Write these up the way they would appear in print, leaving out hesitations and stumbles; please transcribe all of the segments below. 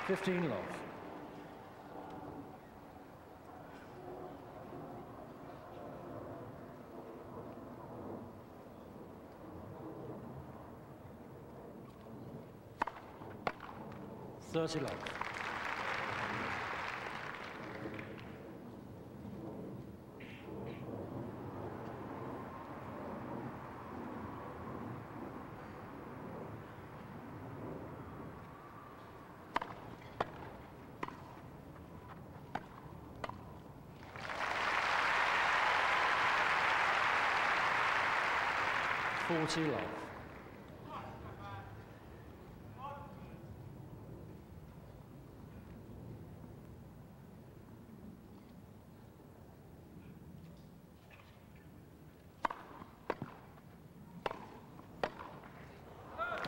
15 love. $30 love. $40 love.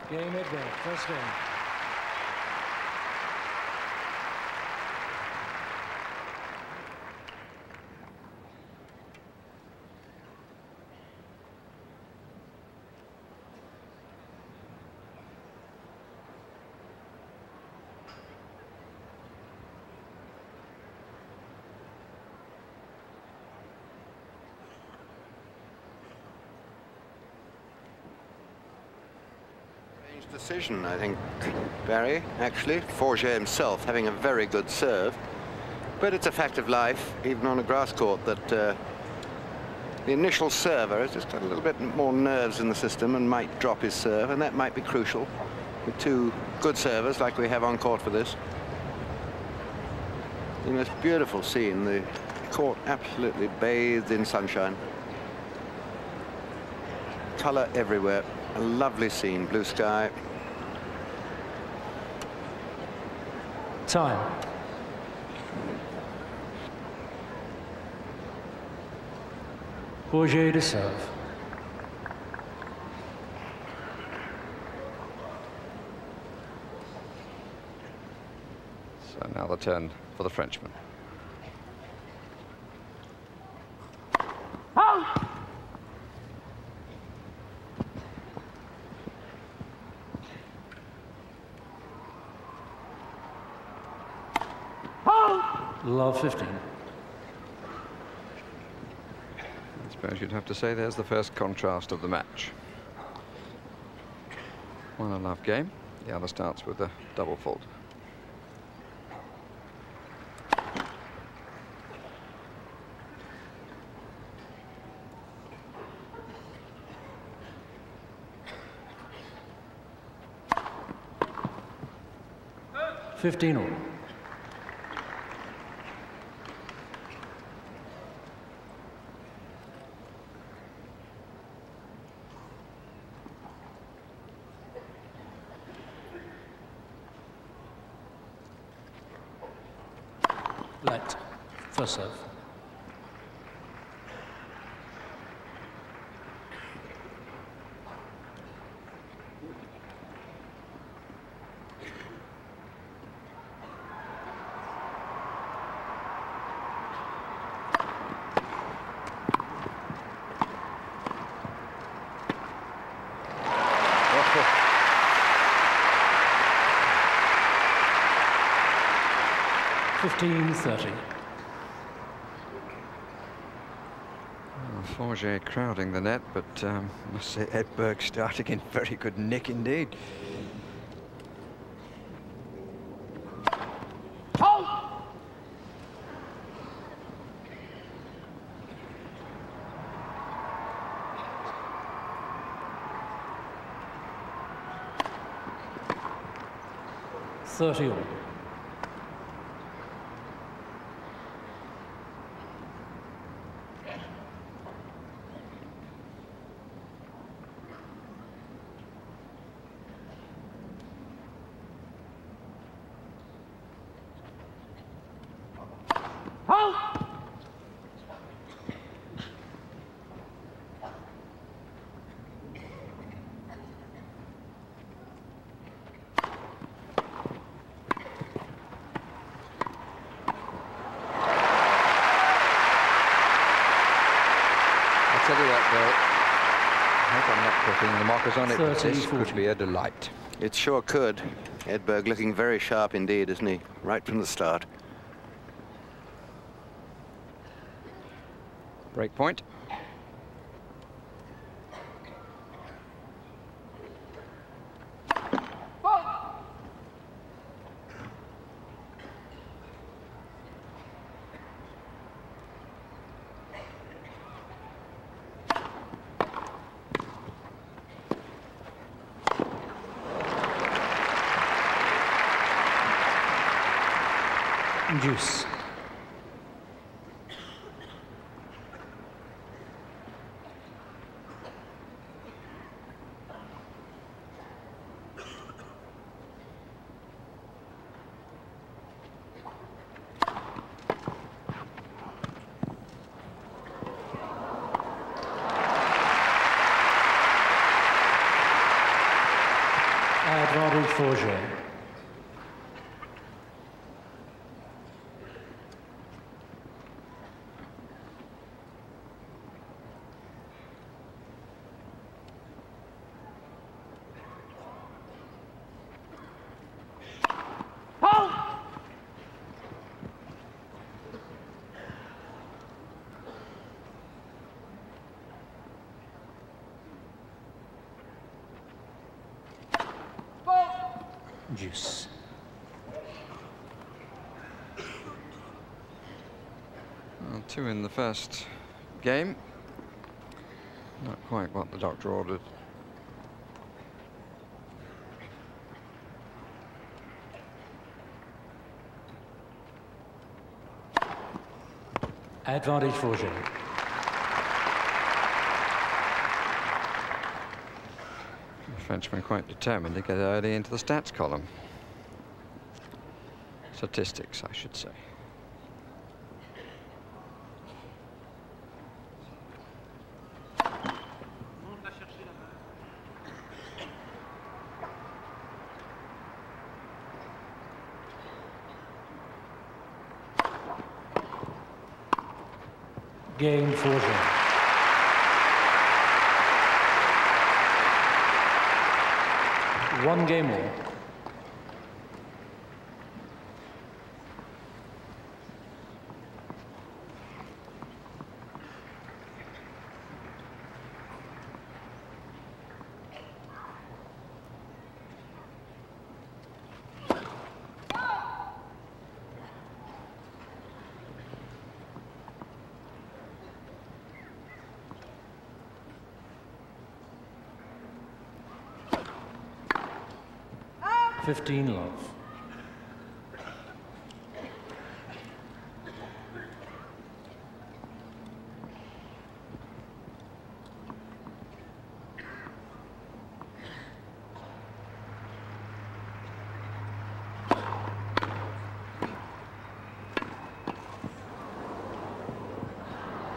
Game Edberg, first game. Decision, I think, Barry, actually. Forget himself having a very good serve. But it's a fact of life, even on a grass court, that the initial server has just got a little bit more nerves in the system and might drop his serve, and that might be crucial with two good servers like we have on court for this. The most beautiful scene, the court absolutely bathed in sunshine. Colour everywhere. A lovely scene, blue sky. Time. Forget to serve. So now the turn for the Frenchman. Love 15. I suppose you'd have to say there's the first contrast of the match. One a love game, the other starts with a double fault. $15 all. Let first serve. $15-30. Forget crowding the net, but I must say Edberg starting in very good nick indeed. $30 all. Tell you what, though, I hope I'm not putting the mockers on it, but this could be a delight. It sure could. Edberg looking very sharp indeed, isn't he? Right from the start. Break point. Deuce. Advantage for Jay. Deuce. Well, 2 in the first game. Not quite what the doctor ordered. Advantage for Jay. The Frenchman quite determined to get early into the stats column. Statistics, I should say. Game for Jay. One game more. Fifteen love.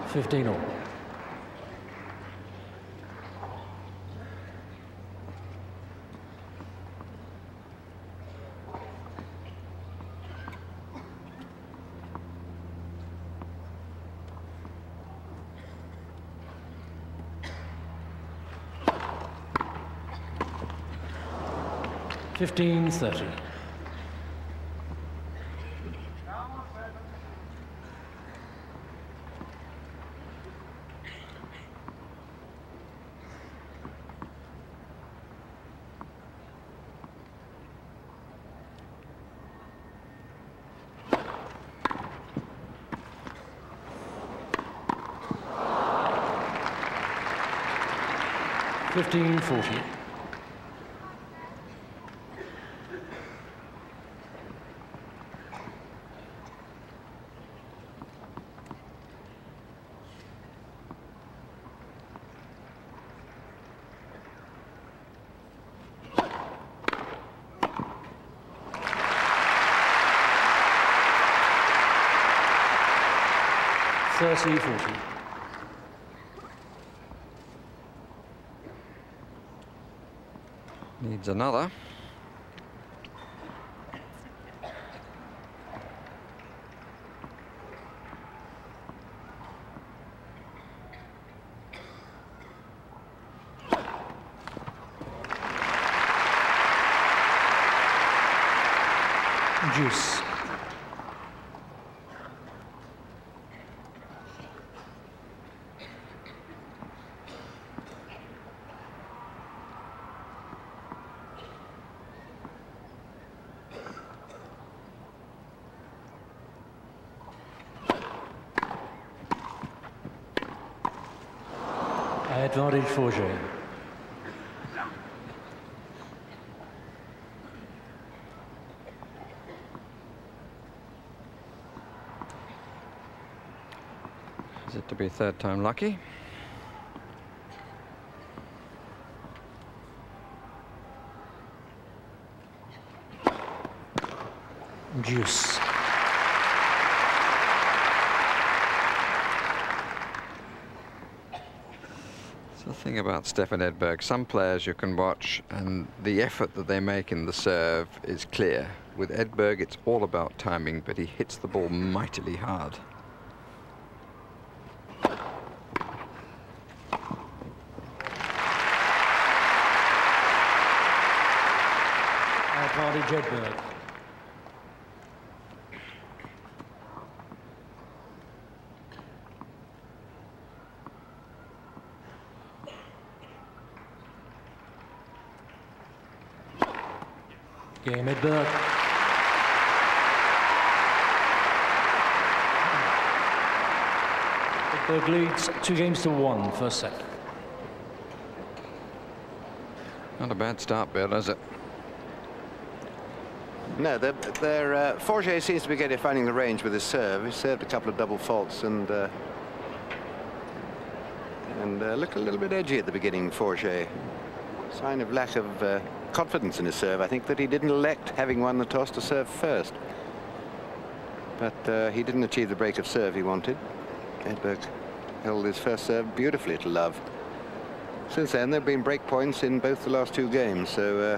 Fifteen all. 15-30. $15-40. $30-40. Needs another. Deuce. Advantage for Jane. Is it to be third time lucky? Deuce. The thing about Stefan Edberg, some players you can watch and the effort that they make in the serve is clear. With Edberg, it's all about timing, but he hits the ball mightily hard. Advantage Edberg. Game Edberg. Edberg leads 2-1 first set. Not a bad start, Bill, is it? No, Forget seems to be finding the range with his serve. He served a couple of double faults and looked a little bit edgy at the beginning, Forget. Sign of lack of confidence in his serve. I think that he didn't elect, having won the toss, to serve first. But he didn't achieve the break of serve he wanted. Edberg held his first serve beautifully to love. Since then, there have been break points in both the last 2 games, so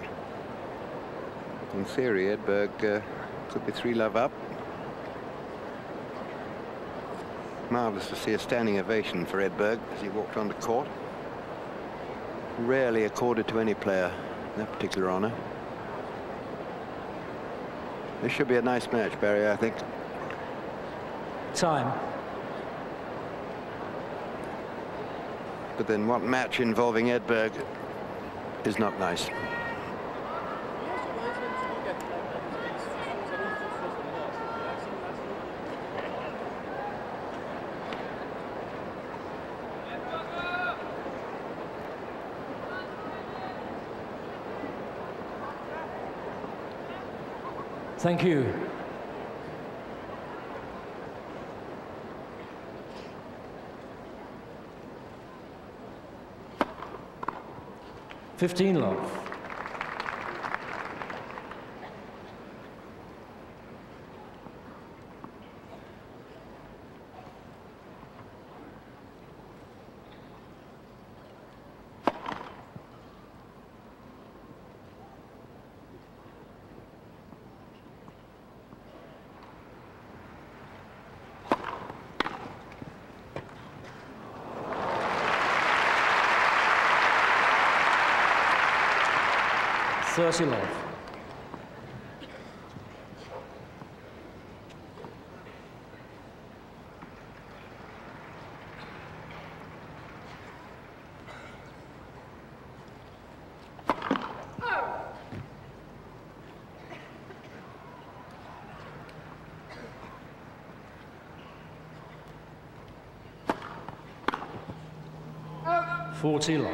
in theory, Edberg could be 3-love up. Marvellous to see a standing ovation for Edberg as he walked onto court. Rarely accorded to any player that particular honour. This should be a nice match, Barry, I think. Time. But then what match involving Edberg is not nice? Thank you. $15. $30. $40.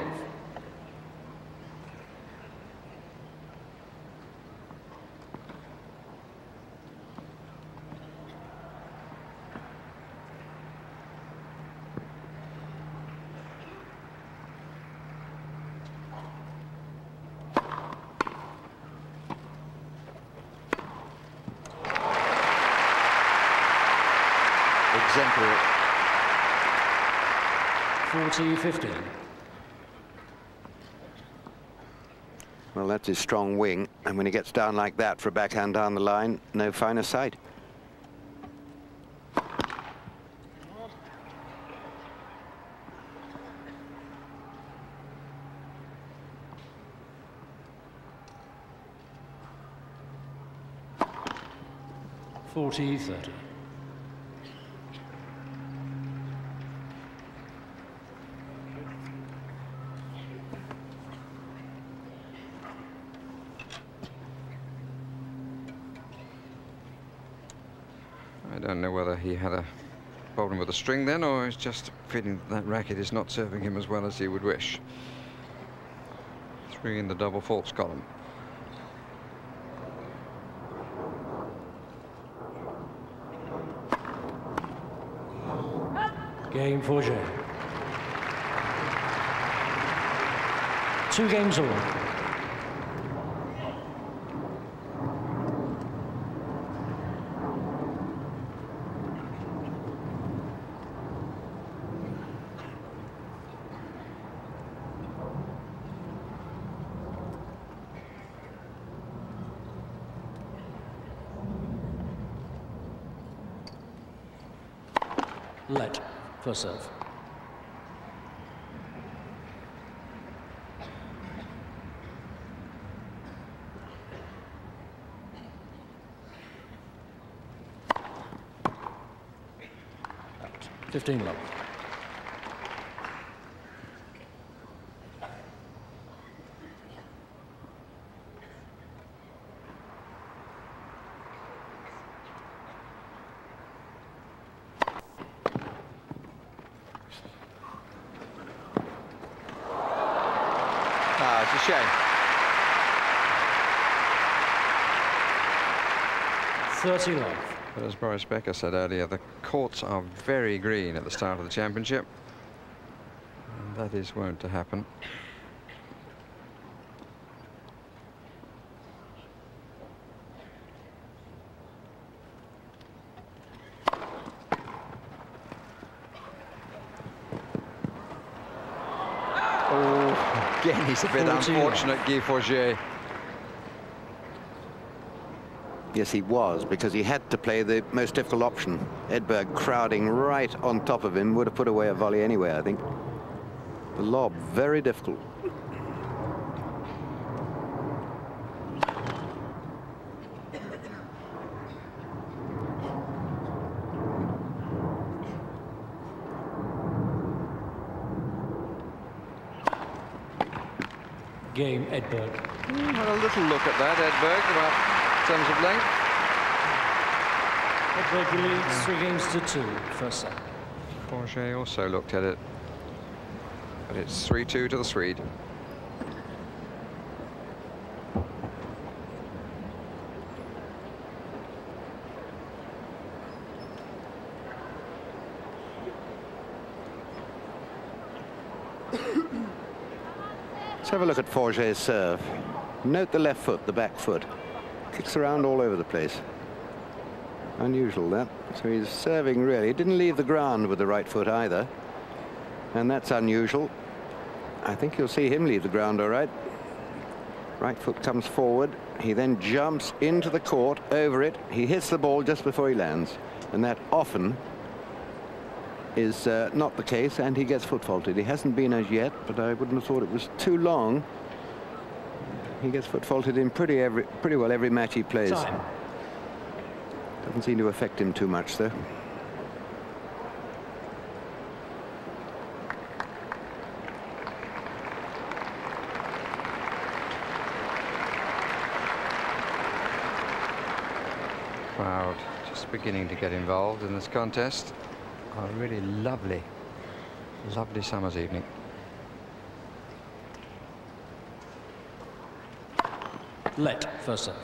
Exemplary. 40-15. Well, that's his strong wing, and when he gets down like that for a backhand down the line, no finer sight. 40-30. I don't know whether he had a problem with the string then, or he's just feeling that racket is not serving him as well as he would wish. 3 in the double faults column. Game for Jay. 2 games all. Let for serve. Out. 15 love. It's a shame. 30 love. But as Boris Becker said earlier, the courts are very green at the start of the championship. And that is wont to happen. Again, he's a bit unfortunate, Guy Forget. Yes, he was, because he had to play the most difficult option. Edberg crowding right on top of him would have put away a volley anyway, I think. The lob, very difficult. Game Edberg. Had a little look at that, Edberg, about in terms of length. Edberg leads 3 games to 2, first set. Forget also looked at it, but it's 3-2 to the Swede. Let's have a look at Forget's serve. Note the left foot, the back foot. Kicks around all over the place. Unusual, that. So he's serving really. He didn't leave the ground with the right foot either. And that's unusual. I think you'll see him leave the ground all right. Right foot comes forward. He then jumps into the court, over it. He hits the ball just before he lands. And that often is not the case, and he gets foot faulted. He hasn't been as yet, but I wouldn't have thought it was too long. He gets foot faulted in pretty well every match he plays. Time. Doesn't seem to affect him too much, though. Crowd just beginning to get involved in this contest. A really lovely summer's evening. Let first serve.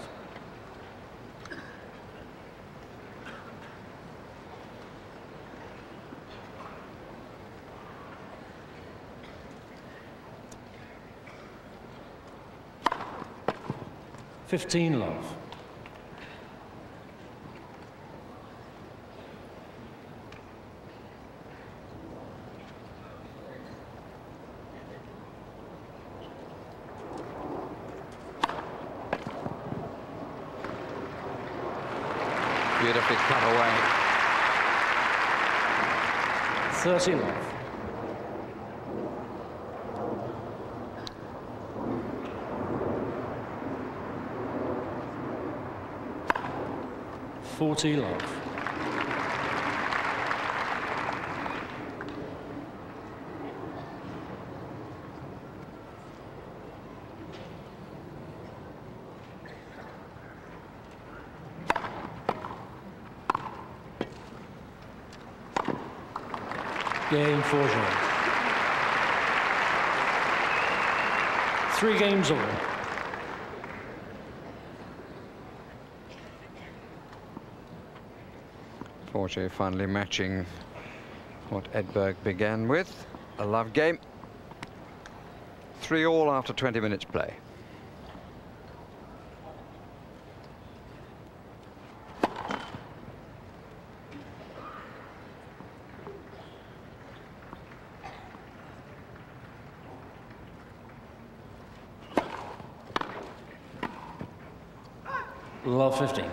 Fifteen love. Beautifully cut away. 30 love. 40 love. Game 4. 3 games all. Forger finally matching what Edberg began with. A love game. 3-all after 20 minutes play. Love 15.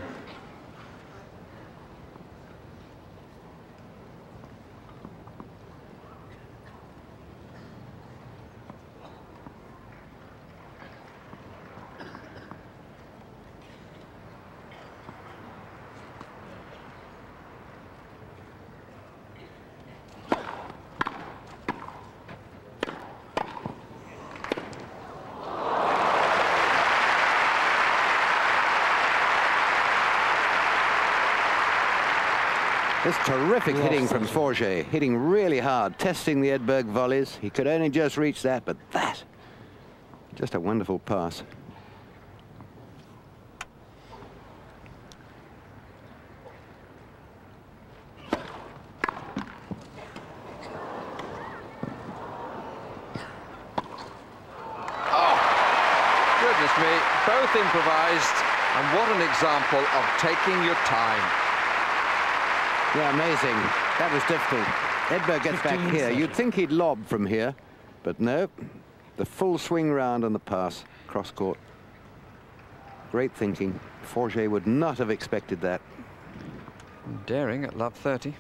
This terrific hitting from Forger, hitting really hard, testing the Edberg volleys. He could only just reach that, but that, just a wonderful pass. Goodness me, both improvised, and what an example of taking your time. Yeah, amazing. That was difficult. Edberg gets back here. You'd think he'd lob from here, but no. The full swing round on the pass, cross court. Great thinking. Forger would not have expected that. Daring at love 30.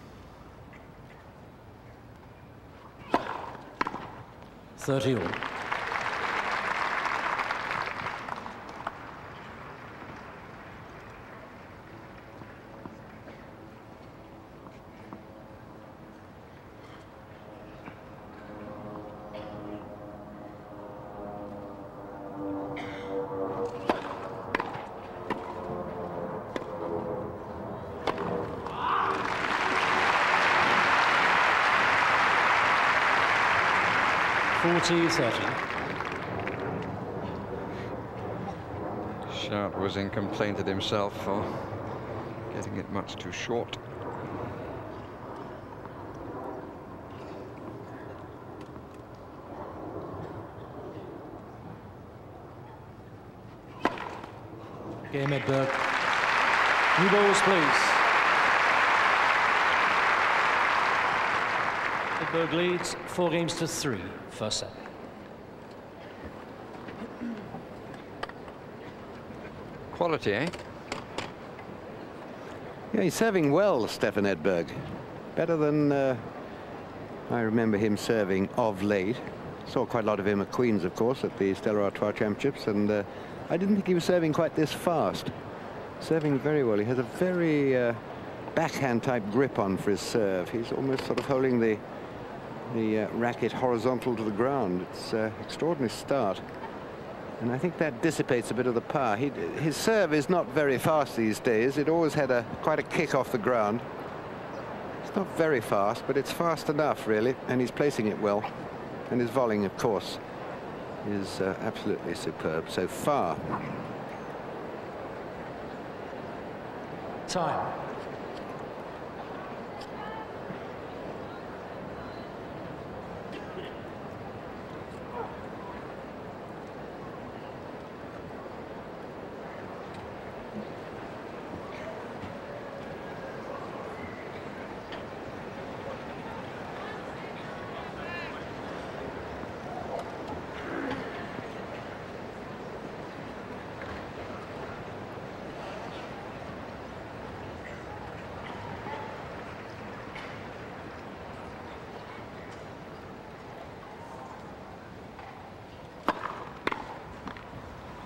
30 all. Shout was in complaint at himself for getting it much too short. Game Edberg. New balls, please. Edberg leads 4-3, first set. Quality, eh? Yeah, he's serving well, Stefan Edberg. Better than I remember him serving of late. Saw quite a lot of him at Queen's, of course, at the Stella Artois Championships, and I didn't think he was serving quite this fast. Serving very well. He has a very backhand-type grip on for his serve. He's almost sort of holding the racket horizontal to the ground. It's an extraordinary start. And I think that dissipates a bit of the power. His serve is not very fast these days. It always had quite a kick off the ground. It's not very fast, but it's fast enough, really, and he's placing it well. And his volleying, of course, is absolutely superb so far. Time.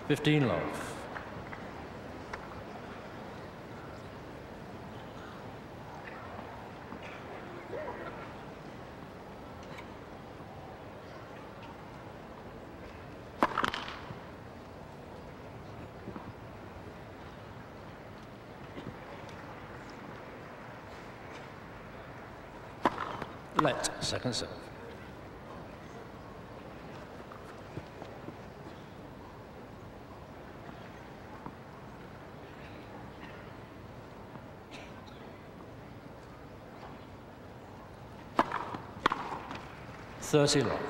...15 love. Let, second serve. Thirty love.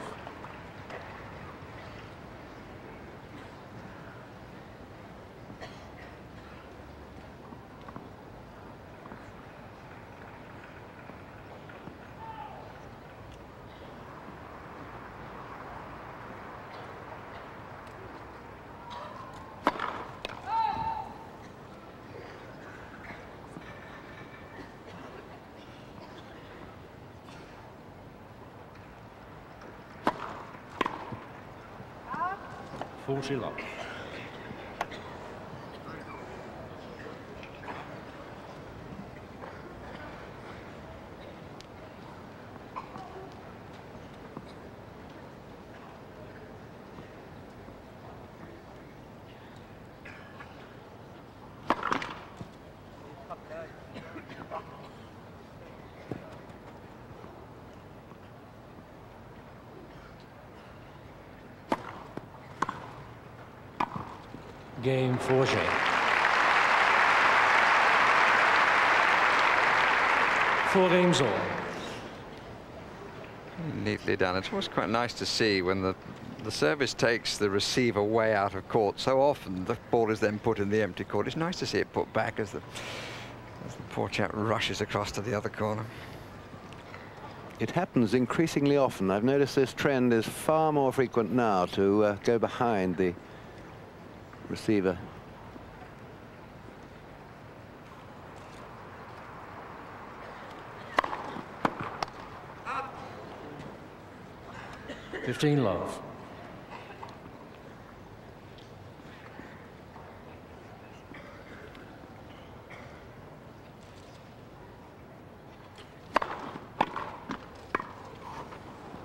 Forty love. Game 4J. Four games all. Neatly done. It's always quite nice to see when the service takes the receiver way out of court. So often the ball is then put in the empty court. It's nice to see it put back as the poor chap rushes across to the other corner. It happens increasingly often. I've noticed this trend is far more frequent now to go behind the receiver. Fifteen love.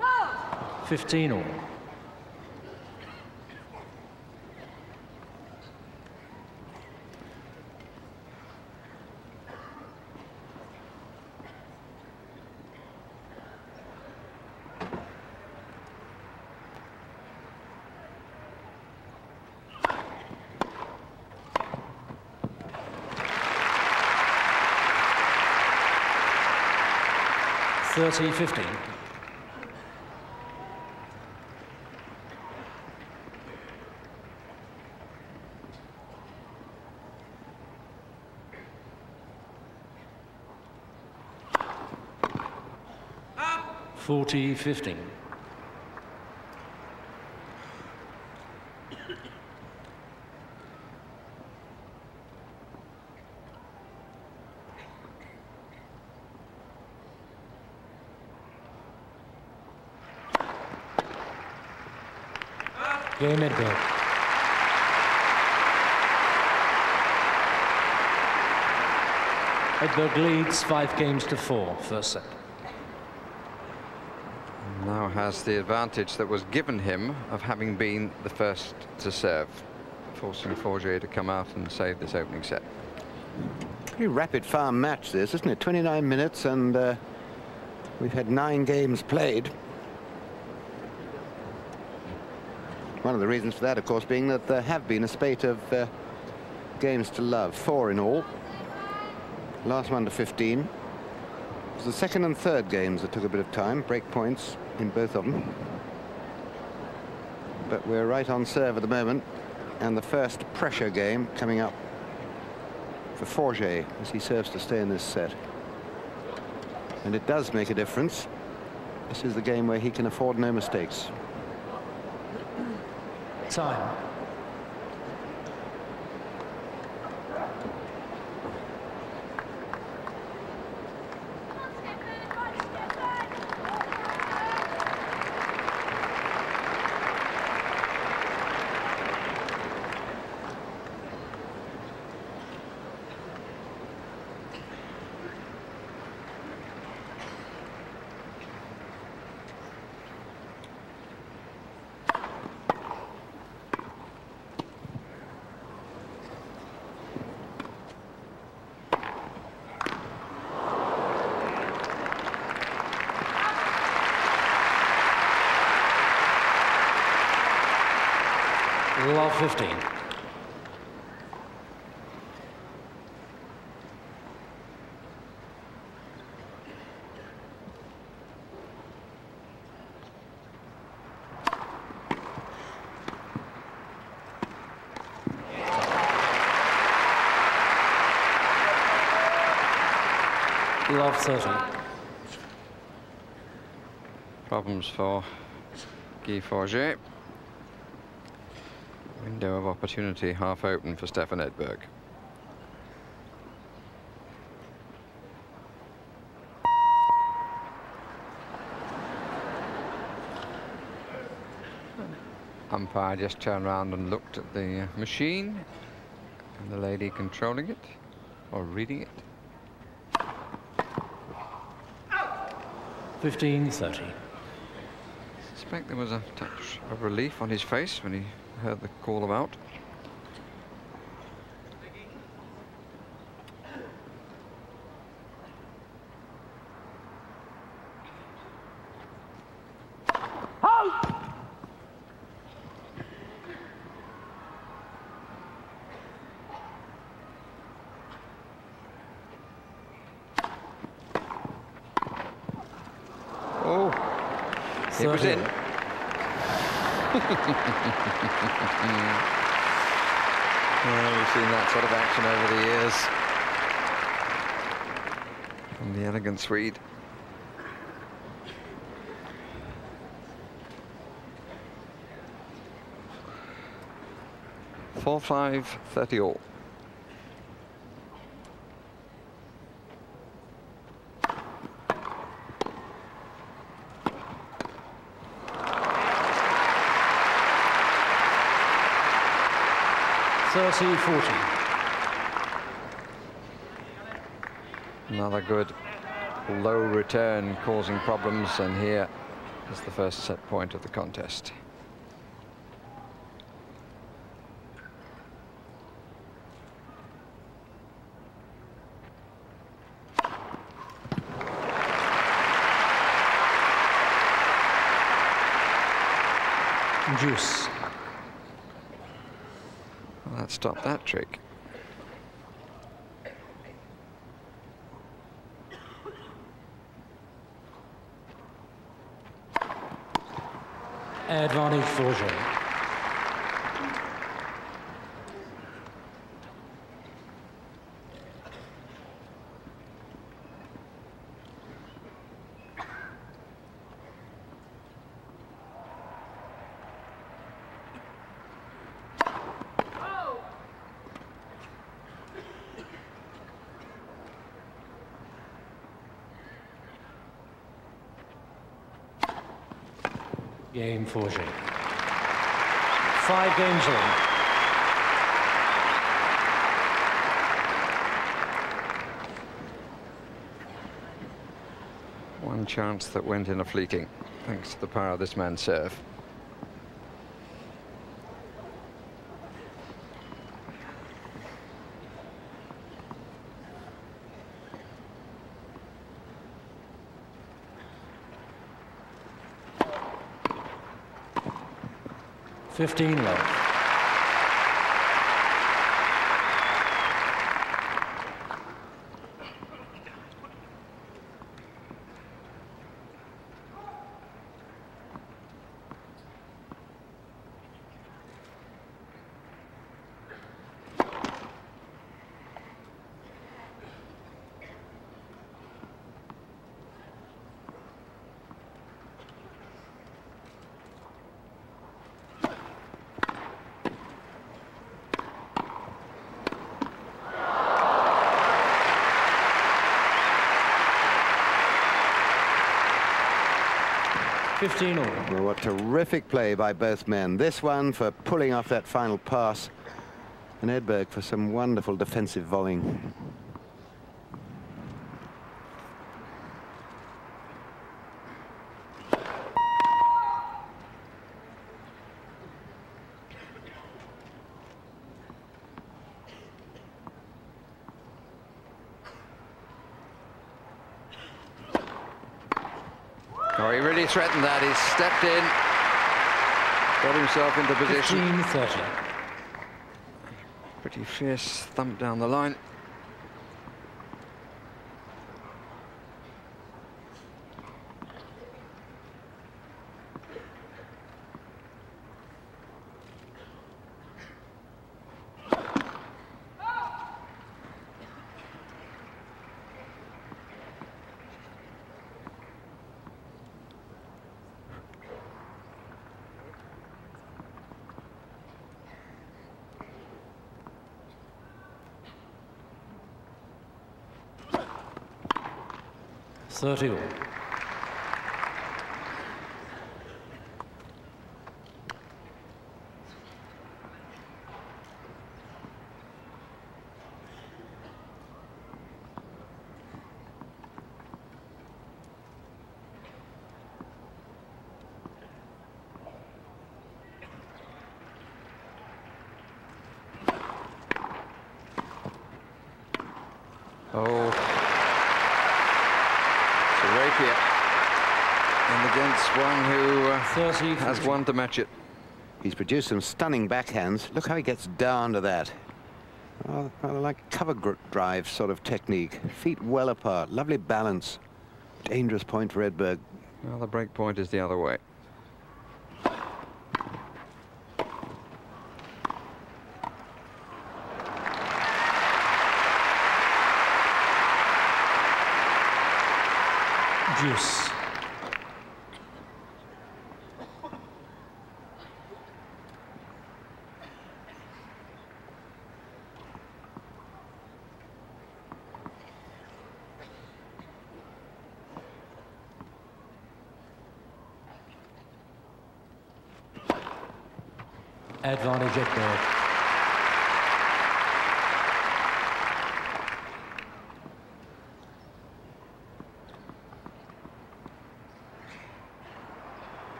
Oh. 15 all. Thirty 15. Up. 40-15. Game Edberg. Edberg leads 5 games to 4, first set. Now has the advantage that was given him of having been the first to serve, forcing Forget to come out and save this opening set. Pretty rapid fire match this, isn't it? 29 minutes and we've had 9 games played. One of the reasons for that, of course, being that there have been a spate of games to love, 4 in all. Last one to 15. It was the second and third games that took a bit of time, break points in both of them. But we're right on serve at the moment, and the first pressure game coming up for Forget as he serves to stay in this set. And it does make a difference. This is the game where he can afford no mistakes. Time. 15. Love 30. Problems for Guy Forget. Window of opportunity half open for Stefan Edberg. Umpire just turned around and looked at the machine and the lady controlling it or reading it. 15-30. I suspect there was a touch of relief on his face when he heard the call about. It was in. We've seen that sort of action over the years from the elegant Swede. Four, 5, 30 all. Another good low return causing problems, and here is the first set point of the contest. Juice. Well, that stopped that trick. Advantage for Forget. Game Forget. 5 games on. One chance that went in a fleeting, thanks to the power of this man's serve. Fifteen love. Well, what terrific play by both men. This one for pulling off that final pass, and Edberg for some wonderful defensive volleying. Oh, he really threatened that. He stepped in, got himself into position. 15-30. Pretty fierce thump down the line. Thirty all. Oh. Rapier, and against one who has one to match it. He's produced some stunning backhands. Look how he gets down to that. Oh, like cover drive sort of technique. Feet well apart. Lovely balance. Dangerous point for Edberg. Well, the break point is the other way. Juice. Advantage Edberg.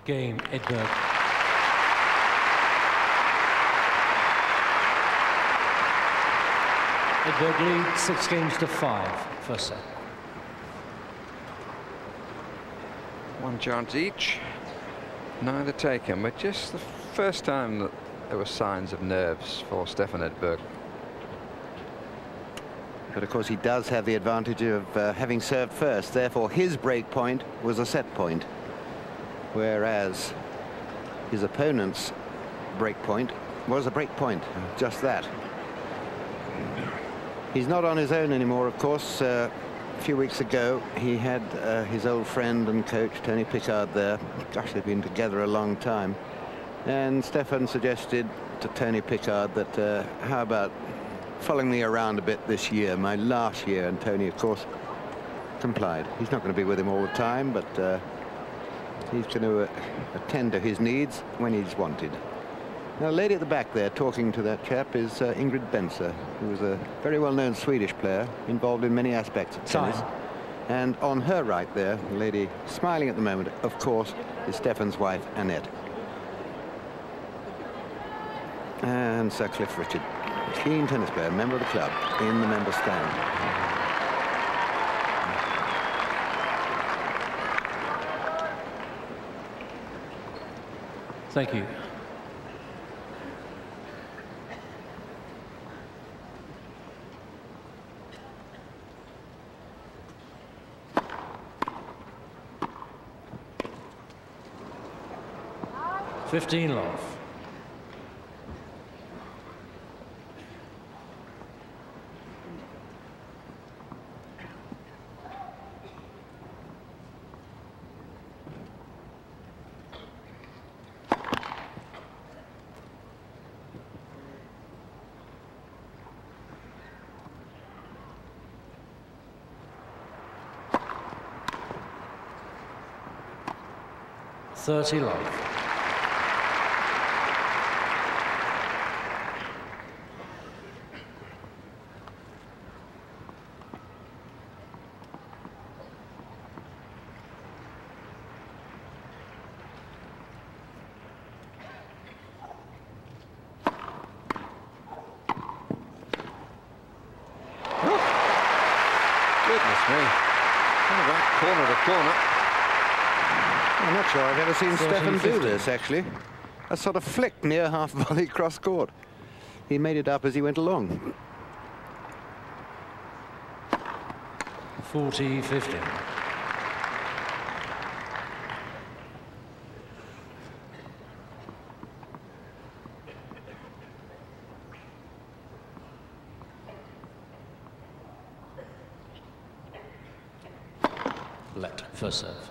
Game, Edberg. Edberg leads 6 games to 5, first set. One chance each, neither taken, but just the first time that there were signs of nerves for Stefan Edberg. But of course he does have the advantage of having served first, therefore his break point was a set point, whereas his opponent's break point was a break point, just that. He's not on his own anymore, of course. A few weeks ago he had his old friend and coach Tony Pickard there. Gosh, they've been together a long time, and Stefan suggested to Tony Pickard that how about following me around a bit this year, my last year, and Tony of course complied. He's not going to be with him all the time, but he's going to attend to his needs when he's wanted. Now, the lady at the back there talking to that chap is Ingrid Benser, who is a very well-known Swedish player involved in many aspects of tennis. And on her right there, the lady smiling at the moment, of course, is Stefan's wife, Annette. And Sir Cliff Richard, keen tennis player, member of the club, in the member stand. Thank you. Fifteen love. Thirty love. Goodness me. What corner to corner. I'm not sure I've ever seen 13, Stefan do 15. this, actually. A sort of flick near half volley cross court. He made it up as he went along. 40-15. Let first serve.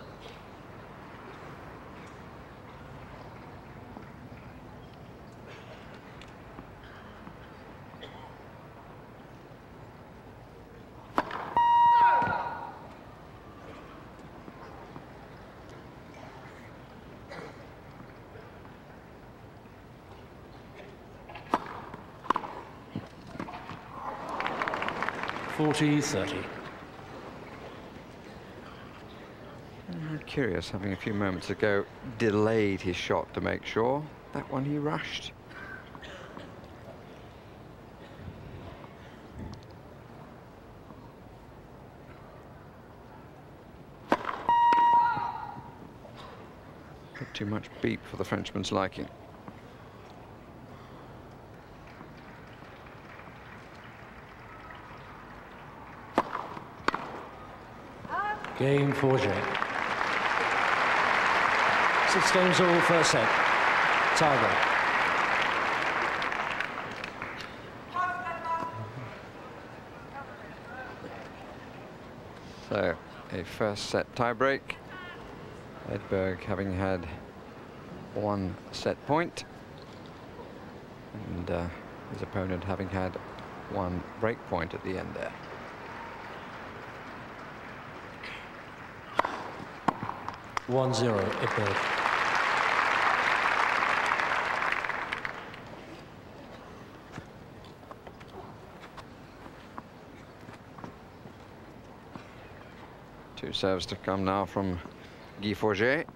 (40-30). I'm curious, having a few moments ago, delayed his shot to make sure. That one he rushed. Not too much beat for the Frenchman's liking. Game 4J. 6 games all, first set. Tiger. So, a first set tiebreak. Edberg having had 1 set point, and his opponent having had 1 break point at the end there. (1-0) Edberg. Two serves to come now from Guy Forget.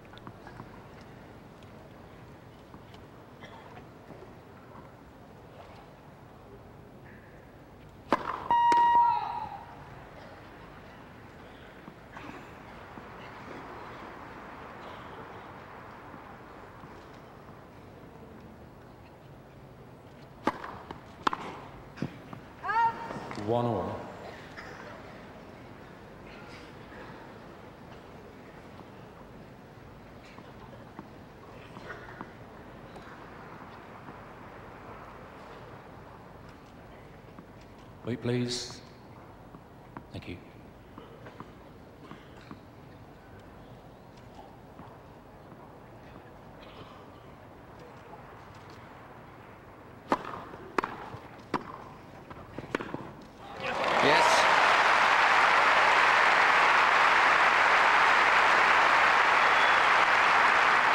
One all. Wait, please. Thank you.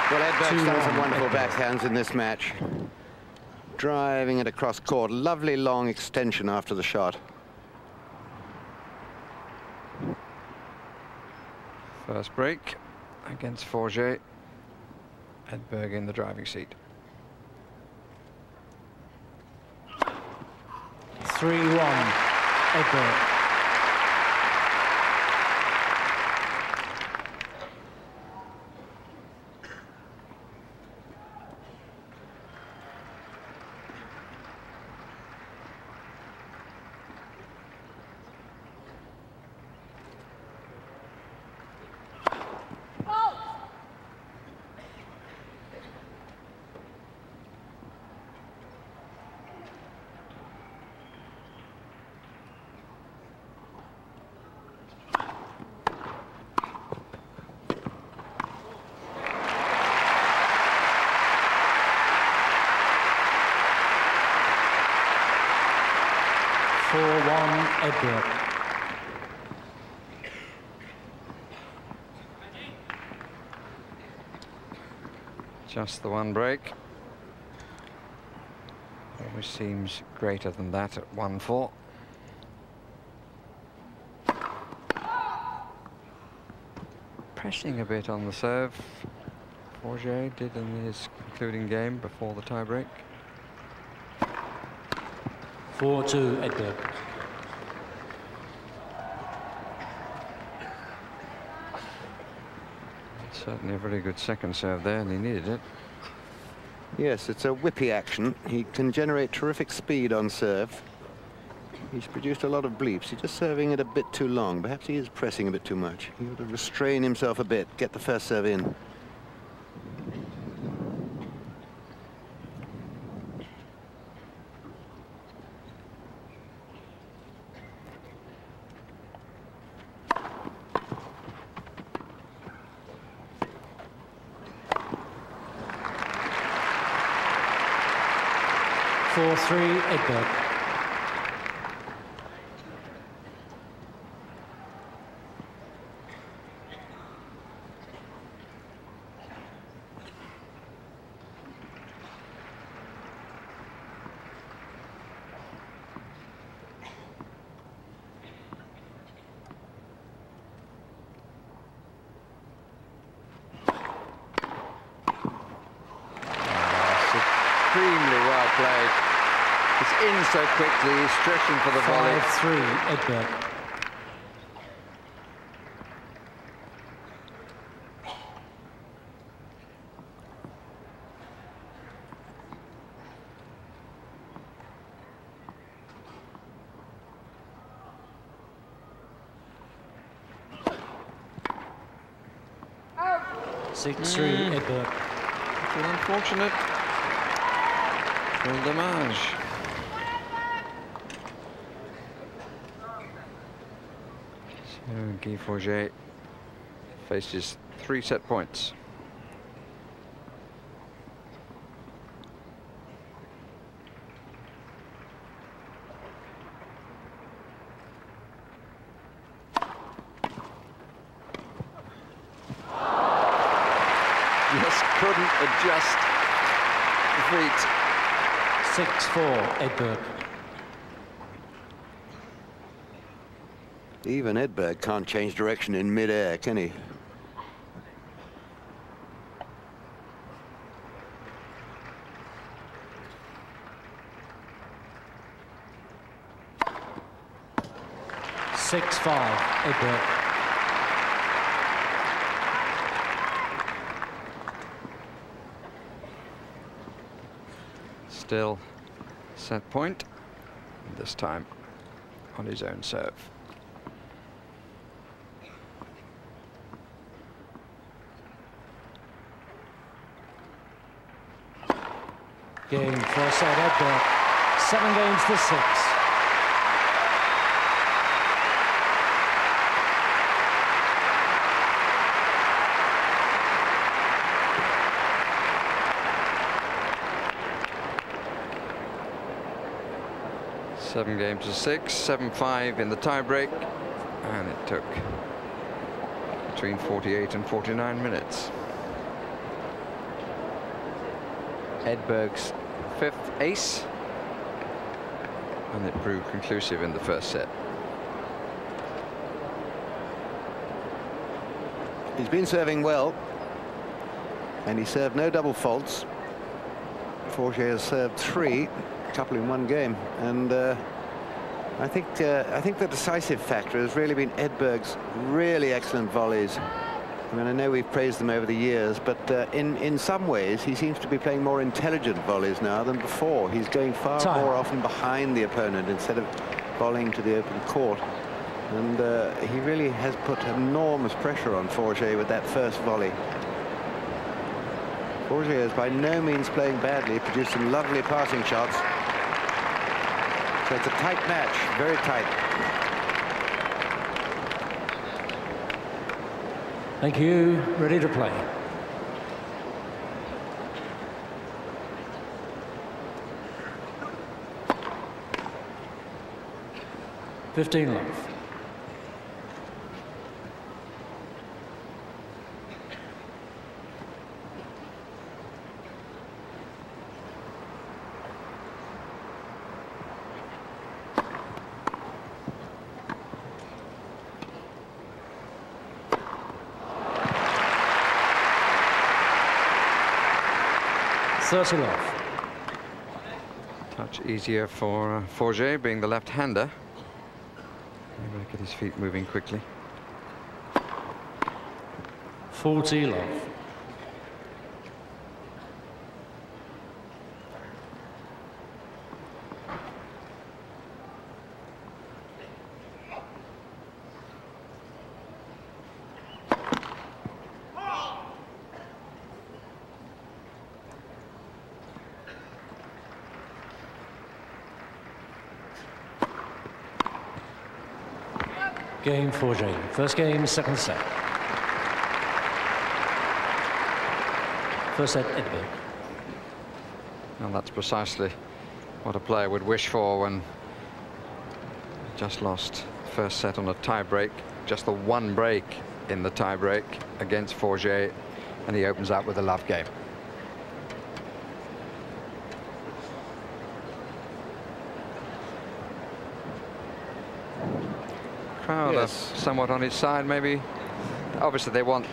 Well, Edberg's done some wonderful backhands in this match. Driving it across court. Lovely long extension after the shot. First break against Forget. Edberg in the driving seat. 3-1 Edberg. Edberg. Just the one break. Always seems greater than that at 1-4. Pressing a bit on the serve. Forget did in his concluding game before the tiebreak. 4-2 Edberg. Certainly a very good second serve there, and he needed it. Yes, it's a whippy action. He can generate terrific speed on serve. He's produced a lot of bleeps. He's just serving it a bit too long. Perhaps he is pressing a bit too much. He ought to restrain himself a bit, get the first serve in. Edberg. Extremely well played. It's in so quickly, he's stretching for the volley. 5-3, Edberg. Out. 6-3, Edberg. It's unfortunate. Full damage. So Guy Forget faces 3 set points. Just couldn't adjust the feet. 6-4, Edberg. Even Edberg can't change direction in mid-air, can he? Edberg. Still set point, this time on his own serve. Game for set Edberg. 7 games to 6. Seven games to 6, 7-5 in the tiebreak, and it took between 48 and 49 minutes. Edberg's 5th ace, and it proved conclusive in the first set. He's been serving well, and he served no double faults. Forget has served 3. Couple in one game, and I think the decisive factor has really been Edberg's really excellent volleys. I mean, I know we've praised them over the years, but in some ways he seems to be playing more intelligent volleys now than before. He's going far more often behind the opponent instead of volleying to the open court, and he really has put enormous pressure on Forget with that first volley. Forget is by no means playing badly, produced some lovely passing shots. So it's a tight match, very tight. Thank you. Ready to play. Fifteen love. Touch easier for Forget, being the left-hander. Able to get his feet moving quickly. 40 love. Game 4J. First game, second set. First set, Edberg. And that's precisely what a player would wish for when just lost first set on a tie break. Just the one break in the tie break against Forget, and he opens up with a love game. Crowd are somewhat on his side, maybe. Obviously they want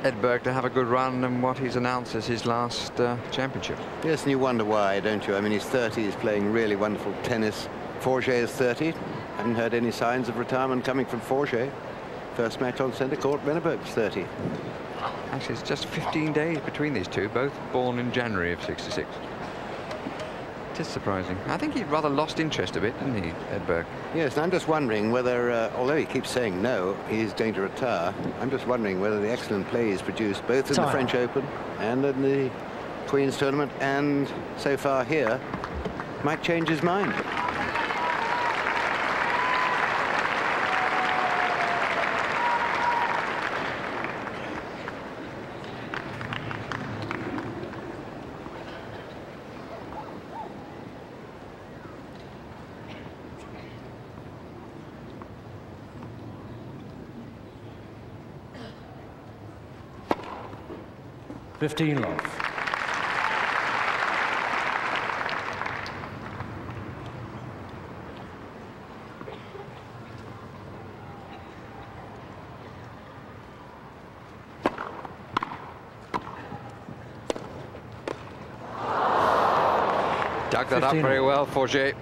Edberg to have a good run and what he's announced as his last championship. Yes, and you wonder why, don't you? I mean, he's 30, he's playing really wonderful tennis. Forget is 30. Haven't heard any signs of retirement coming from Forget. First match on centre court, Edberg's 30. Actually, it's just 15 days between these two, both born in January of '66. It is surprising. I think he rather lost interest a bit, didn't he, Edberg? Yes, and I'm just wondering whether, although he keeps saying no, he's going to retire, I'm just wondering whether the excellent play he's produced both in the French Open and in the Queen's Tournament and so far here might change his mind. $15 love. Dug that up very well, Forget.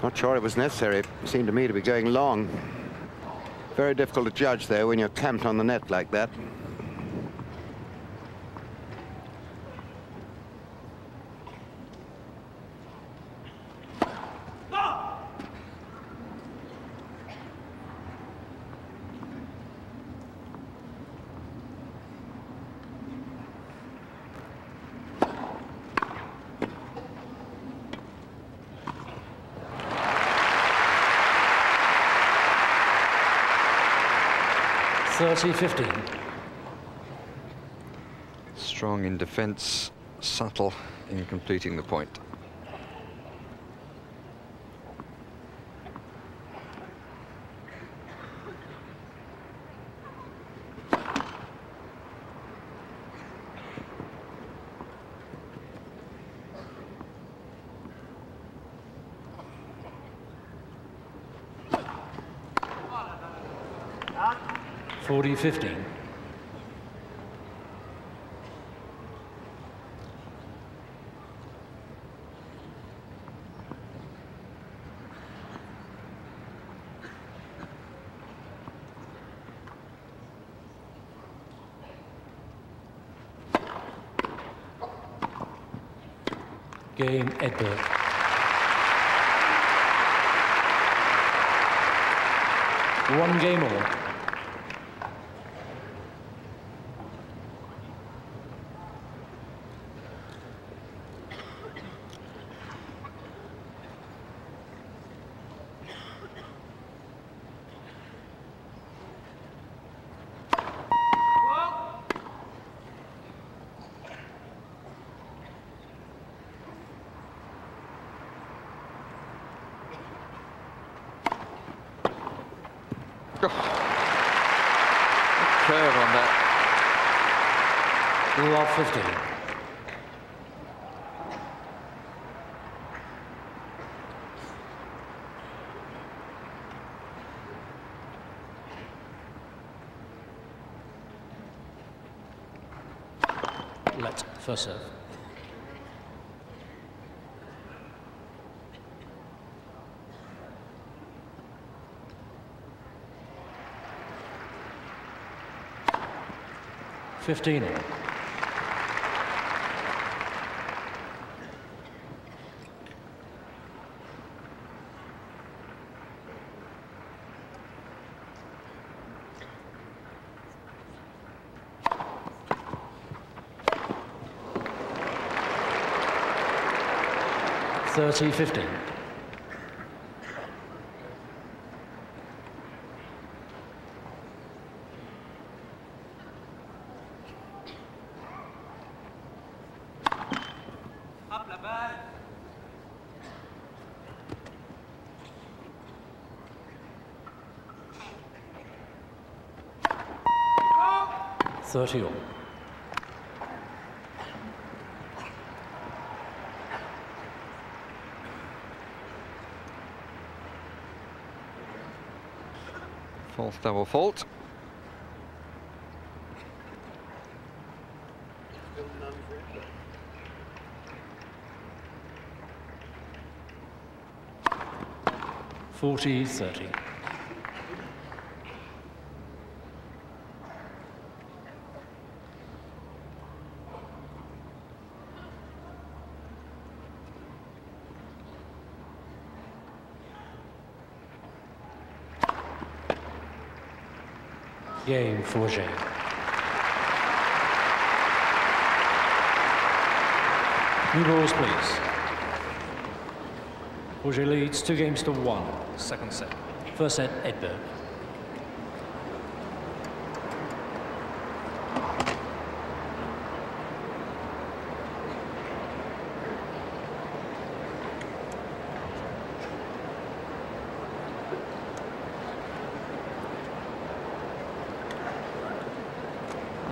Not sure it was necessary. It seemed to me to be going long. Very difficult to judge there when you're camped on the net like that. $30-15. Strong in defence, subtle in completing the point. $40-15. Game, Edberg. One game all. Curve on that. Love 15. Let first serve. 15 all. Thirty 15. Up la balle. 30 all. Fourth double fault. Forty 30. Game for Jay. New balls, please. Forget leads 2-1. Second set. First set, Edberg.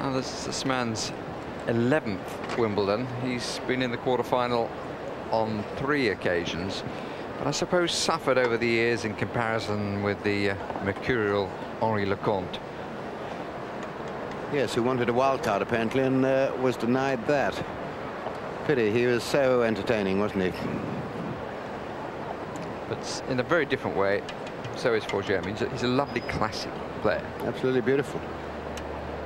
Well, this man's 11th Wimbledon. He's been in the quarter-final on 3 occasions, but I suppose suffered over the years in comparison with the mercurial Henri Lecomte. Yes, who wanted a wild card apparently and was denied that. Pity, he was so entertaining, wasn't he? But in a very different way, so is Forget. I mean, he's a lovely classic player. Absolutely beautiful.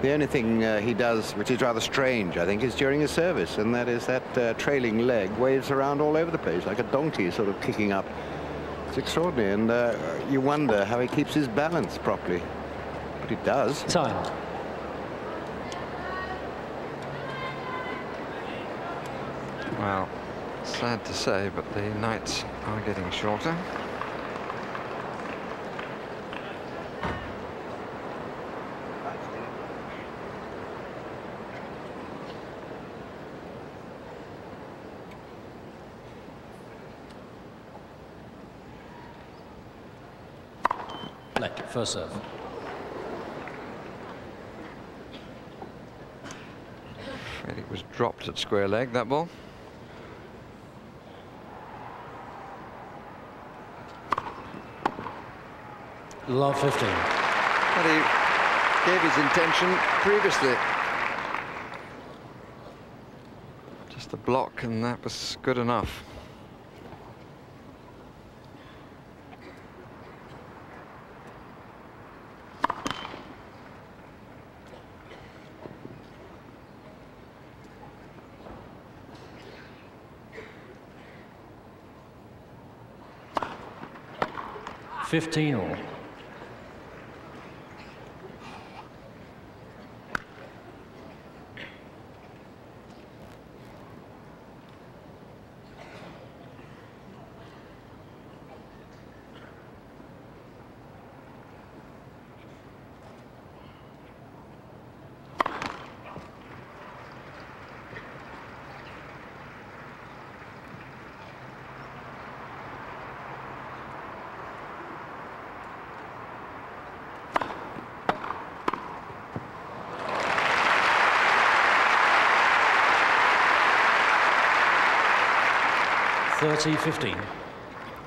The only thing he does, which is rather strange, I think, is during his service, and that is that trailing leg waves around all over the place, like a donkey sort of kicking up. It's extraordinary, and you wonder how he keeps his balance properly. But he does. Time. Well, sad to say, but the nights are getting shorter. Left, first serve. It was dropped at square leg, that ball. Love 15. But he gave his intention previously. Just a block, and that was good enough. Fifteen all. Thirty 15.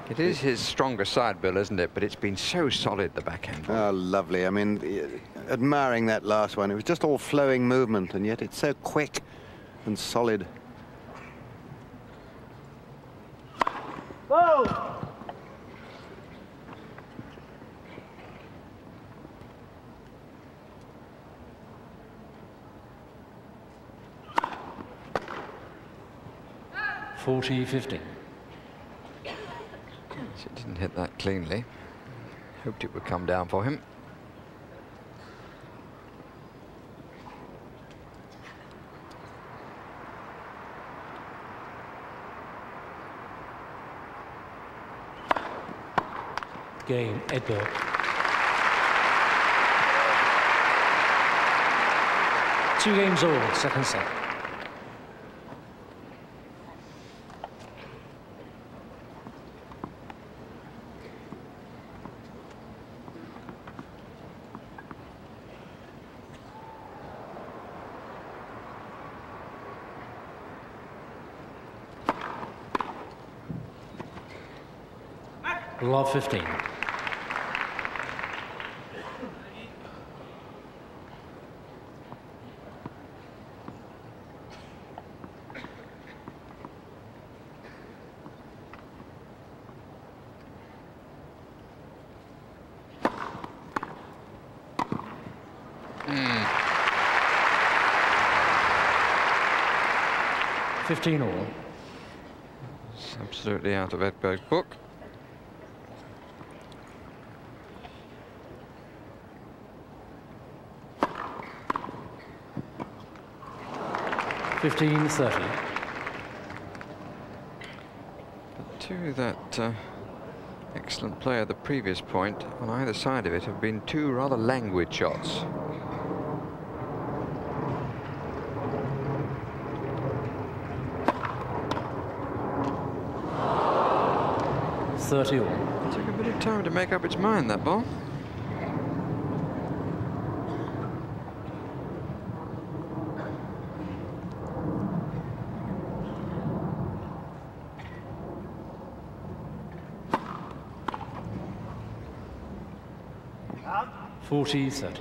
It is his stronger side, Bill, isn't it? But it's been so solid, the backhand. Oh, lovely. I mean, admiring that last one. It was just all flowing movement, and yet it's so quick and solid. Whoa! 40-15. He didn't hit that cleanly. Hoped it would come down for him. Game, Edberg. Two games all, second set. Love 15. Mm. 15 all. It's absolutely out of Edberg's book. To that excellent play at the previous point, on either side of it have been two rather languid shots. All. It took a bit of time to make up its mind, that ball. — 40-30.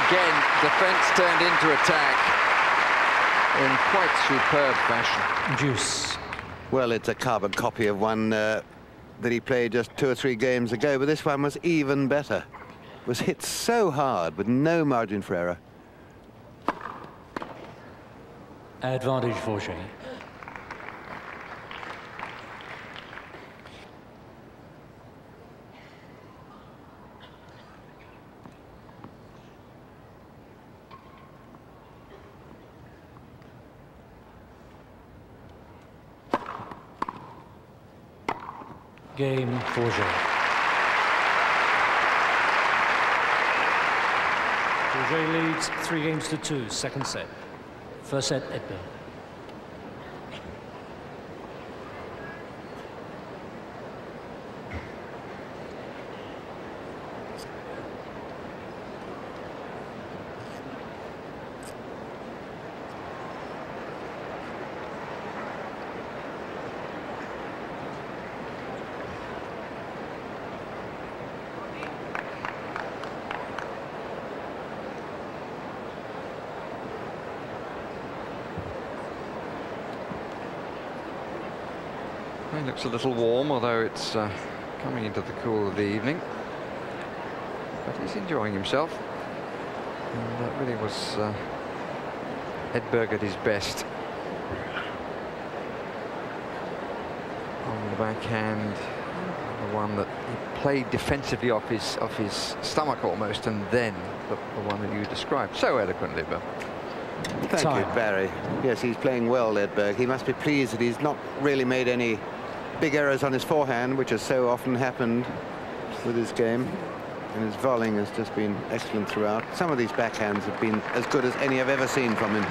Again, defence turned into attack in quite superb fashion. Deuce. Well, it's a carbon copy of one that he played just 2 or 3 games ago, but this one was even better. It was hit so hard with no margin for error. Advantage for Shea. Game for Shea. Shea leads 3-2, second set. First set, Edberg. He looks a little warm, although it's coming into the cool of the evening. But he's enjoying himself. And that really was Edberg at his best. On the backhand, the one that he played defensively off his stomach almost, and then the one that you described so eloquently, Bill. Thank you, Barry. Yes, he's playing well, Edberg. He must be pleased that he's not really made any big errors on his forehand, which has so often happened with his game. And his volleying has just been excellent throughout. Some of these backhands have been as good as any I've ever seen from him.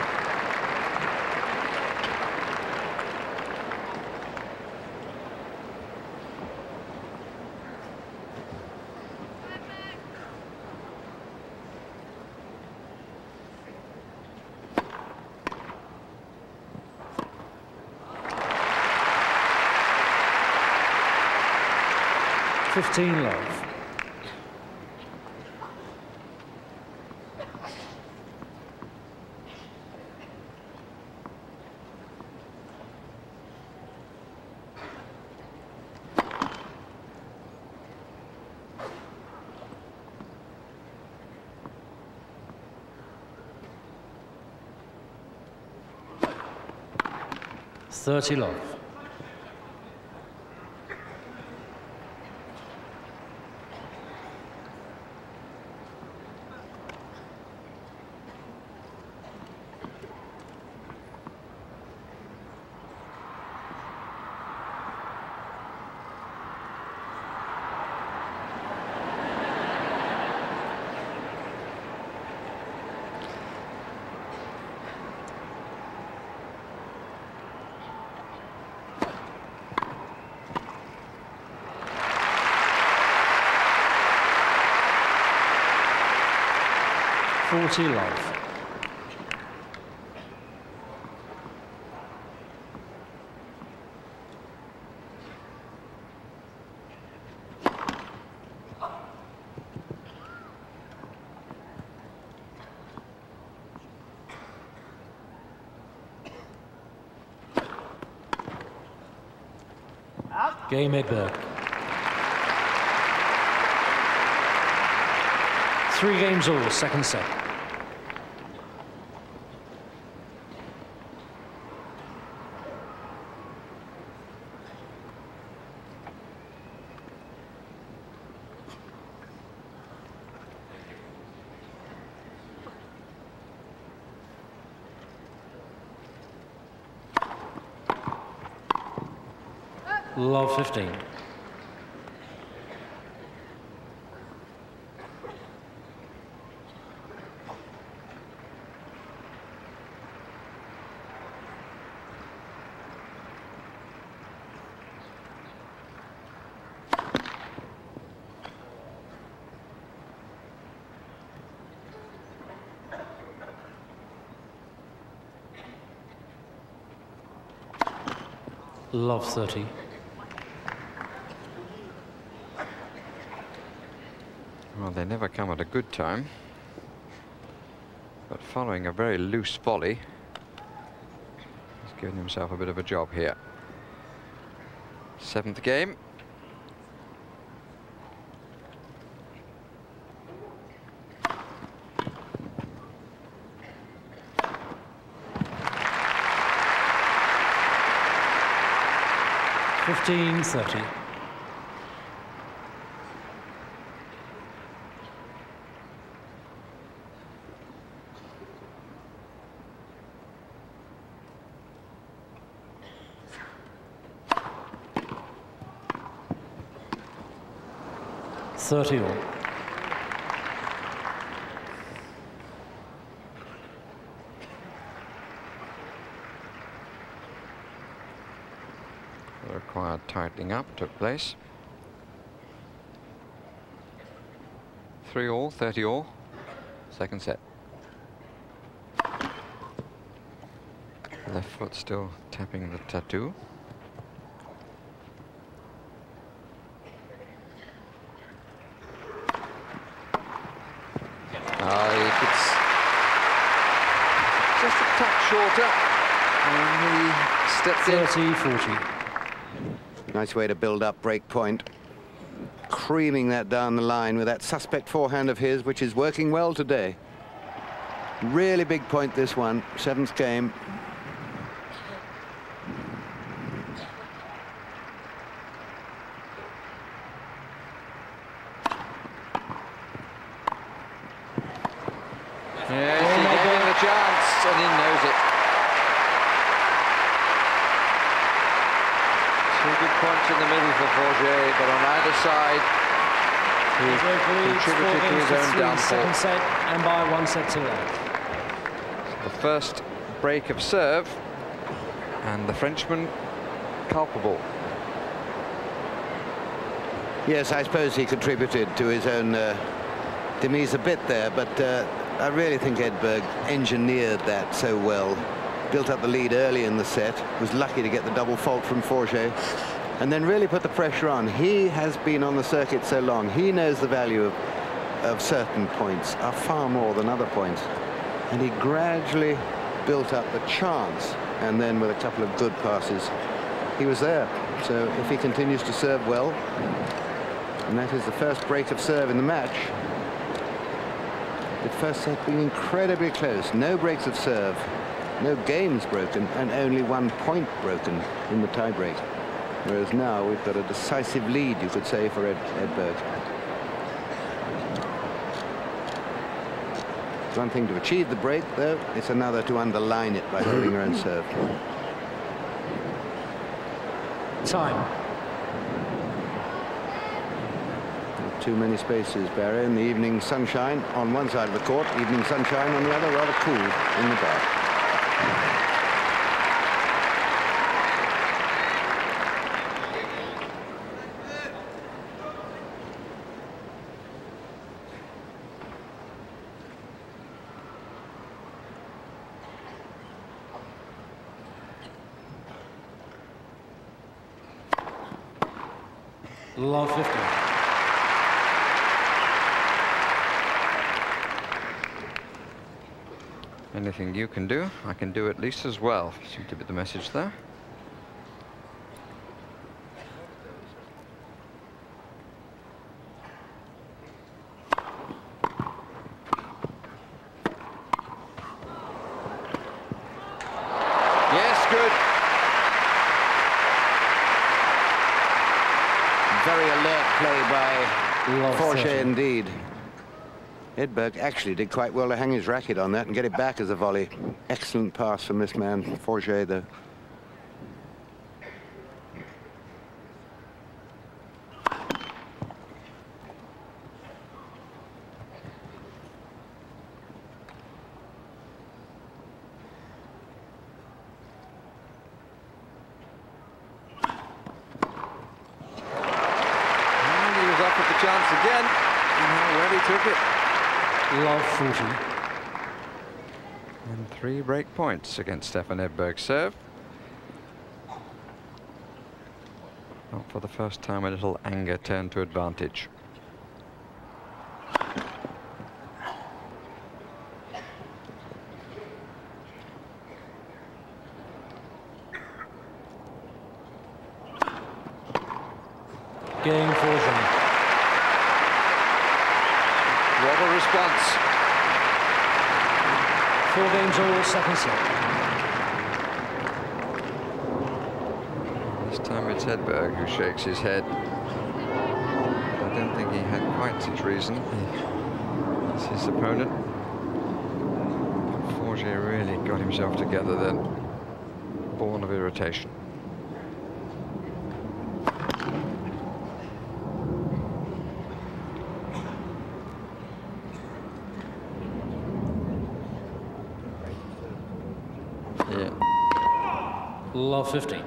15 love. Thirty love. Love. Game Edberg. 3 games all, second set. Love 15. Love 30. Well, they never come at a good time, but following a very loose volley, he's given himself a bit of a job here. 7th game. Fifteen 30. Thirty all. The required tightening up took place. 3 all, 30 all. Second set. Left foot still tapping the tattoo. It's just a touch shorter, and he stepped in. 30-40. Nice way to build up break point. Creaming that down the line with that suspect forehand of his, which is working well today. Really big point, this one. 7th game. Yes, he gave him a chance, and he knows it. 2 good points in the middle for Forget, but on either side, he contributed to his own downfall. Second set, and by 1 set to love. The first break of serve, and the Frenchman culpable. Yes, I suppose he contributed to his own demise a bit there, but I really think Edberg engineered that so well. Built up the lead early in the set, was lucky to get the double fault from Forget. and then really put the pressure on. He has been on the circuit so long. He knows the value of certain points are far more than other points. And he gradually built up the chance, and then with a couple of good passes, he was there. So if he continues to serve well, and that is the first break of serve in the match. The first set being incredibly close. No breaks of serve, no games broken, and only 1 point broken in the tie-break. Whereas now we've got a decisive lead, you could say, for Edberg. It's one thing to achieve the break, though. It's another to underline it by holding your own serve. Time. Too many spaces, Barry, in the evening sunshine on one side of the court, evening sunshine on the other, rather cool in the dark. Love 50. Anything you can do, I can do at least as well. Seem to be the message there. Yes, good. Very alert play by Love Forget 30. indeed. Edberg actually did quite well to hang his racket on that and get it back as a volley. Excellent pass from this man, Forget, though. And he was up at the chance again. And how well he took it. Love 40. And 3 break points against Stefan Edberg's serve. Not for the first time a little anger turned to advantage. Game Forget. What a response. 4 games all, second set. This time it's Edberg who shakes his head. I don't think he had quite such reason as his opponent. Forget really got himself together then. Born of irritation. Love 50.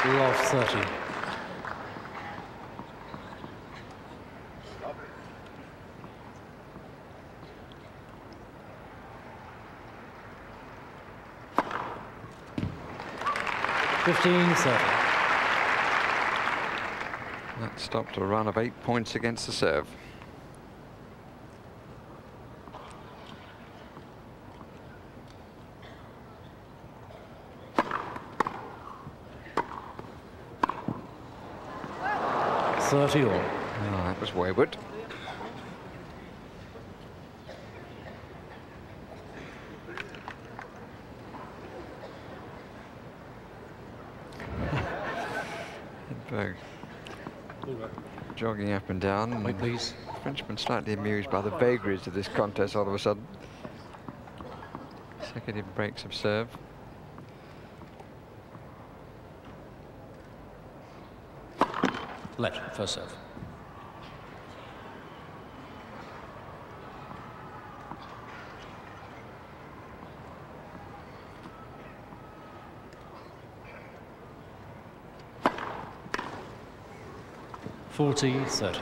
Love 30. That stopped a run of 8 points against the serve. All. Oh, that was wayward. Edberg jogging up and down. Wait, please. Frenchman slightly amused by the vagaries of this contest all of a sudden. Consecutive breaks of serve. Left, first serve. (40-30).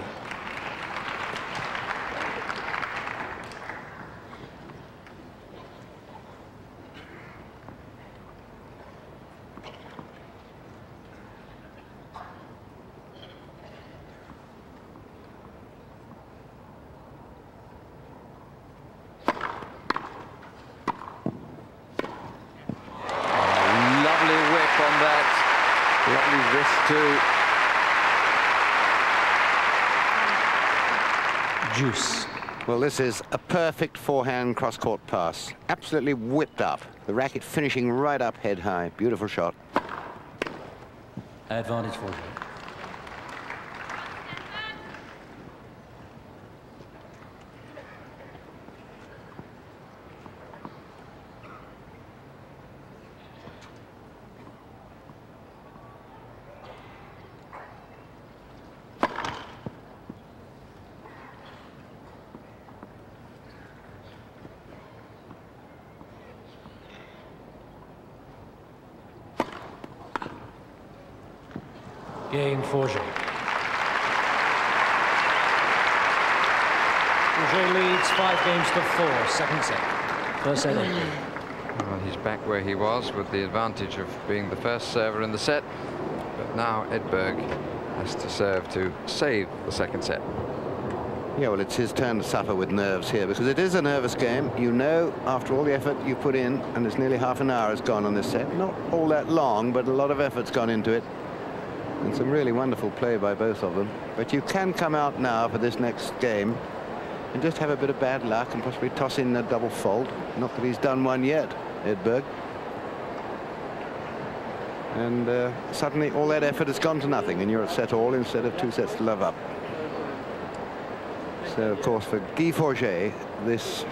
Lovely wrist too. Juice. Well, this is a perfect forehand cross-court pass. Absolutely whipped up. The racket finishing right up head high. Beautiful shot. Advantage for you. Game Forger. Forger leads 5-4, second set. First set. Well, he's back where he was with the advantage of being the first server in the set. But now Edberg has to serve to save the second set. Yeah, well, it's his turn to suffer with nerves here, because it is a nervous game. You know, after all the effort you put in, and it's nearly half an hour has gone on this set. Not all that long, but a lot of effort's gone into it. And some really wonderful play by both of them. But you can come out now for this next game and just have a bit of bad luck and possibly toss in a double fault. Not that he's done one yet, Edberg. And suddenly all that effort has gone to nothing, and you're at set all instead of 2 sets to love up. So, of course, for Guy Forget, this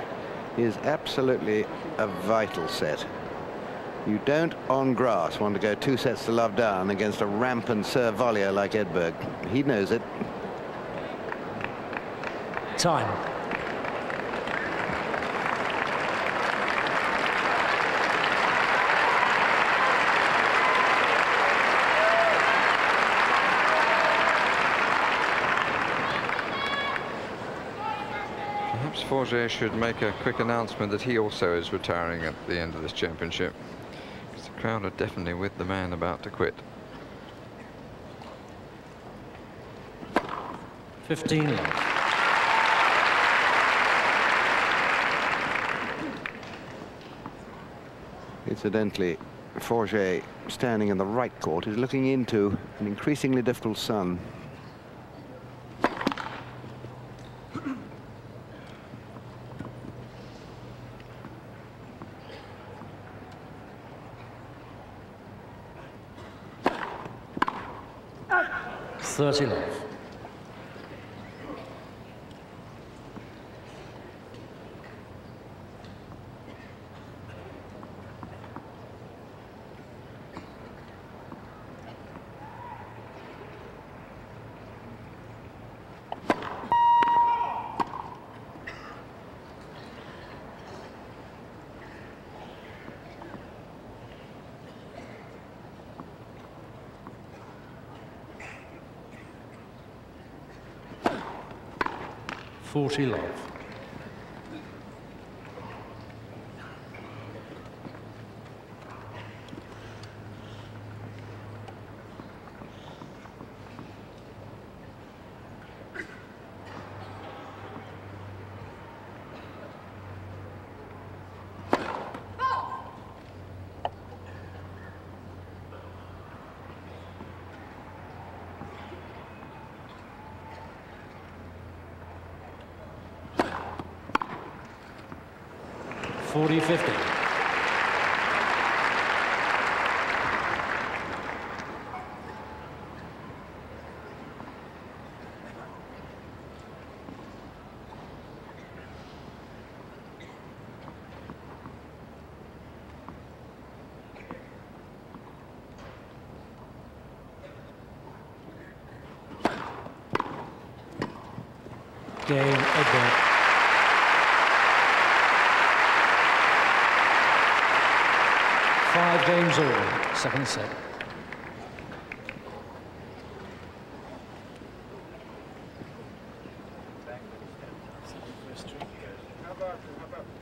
is absolutely a vital set. You don't, on grass, want to go 2 sets to love down against a rampant serve volleyer like Edberg. He knows it. Time. Perhaps Forget should make a quick announcement that he also is retiring at the end of this championship. The crowd are definitely with the man about to quit. 15 left. Incidentally, Forget, standing in the right court, is looking into an increasingly difficult sun. Thirty left. Forty left. (40-50). game, Edberg. Five games all, second set. How about